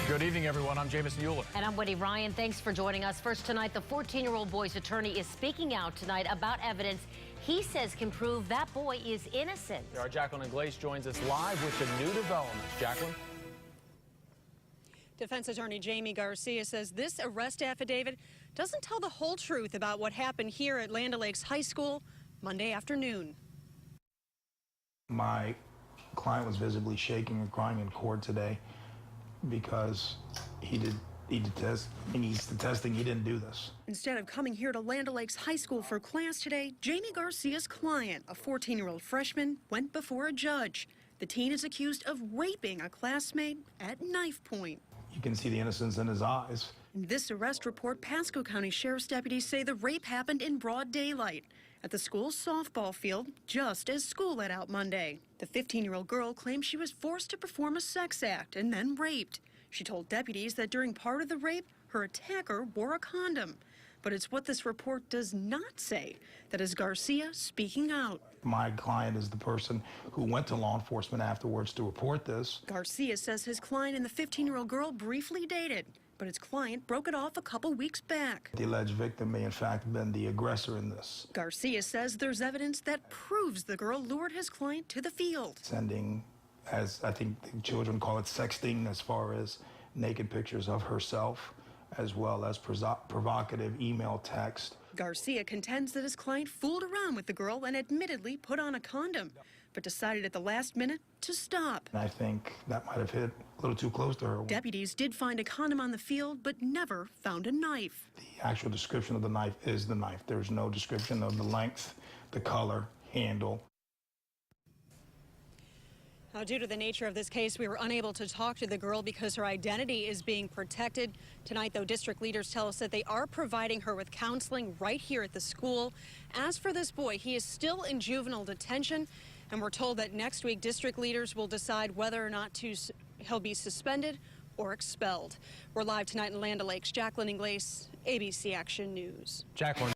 Good evening, everyone. I'm Jamison Euler. And I'm Wendy Ryan. Thanks for joining us. First tonight, the 14-year-old boy's attorney is speaking out tonight about evidence he says can prove that boy is innocent. Our Jacqueline Inglese joins us live with the new developments. Jacqueline? Defense attorney Jamie Garcia says this arrest affidavit doesn't tell the whole truth about what happened here at Land O'Lakes High School Monday afternoon. My client was visibly shaking and crying in court today because he needs the testing. He didn't do this. Instead of coming here to Land O'Lakes High School for class today, Jamie Garcia's client, a 14-year-old freshman, went before a judge. The teen is accused of raping a classmate at knife point. You can see the innocence in his eyes. In this arrest report, Pasco County Sheriff's deputies say the rape happened in broad daylight at the school's softball field just as school let out Monday. The 15-year-old girl claims she was forced to perform a sex act and then raped. She told deputies that during part of the rape, her attacker wore a condom. But it's what this report does not say that is Garcia speaking out. My client is the person who went to law enforcement afterwards to report this. Garcia says his client and the 15-year-old girl briefly dated, but his client broke it off a couple weeks back. The alleged victim may in fact have been the aggressor in this. Garcia says there's evidence that proves the girl lured his client to the field. Sending, as I think the children call it, sexting, as far as naked pictures of herself, as well as provocative email text. Garcia contends that his client fooled around with the girl and admittedly put on a condom, but decided at the last minute to stop. And I think that might have hit a little too close to her. Deputies did find a condom on the field, but never found a knife. The actual description of the knife is the knife. There's no description of the length, the color, handle. Now, due to the nature of this case, we were unable to talk to the girl because her identity is being protected. Tonight, though, district leaders tell us that they are providing her with counseling right here at the school. As for this boy, he is still in juvenile detention, and we're told that next week district leaders will decide whether or not he'll be suspended or expelled. We're live tonight in Land O'Lakes. Jacqueline Inglese, ABC Action News. Jacqueline.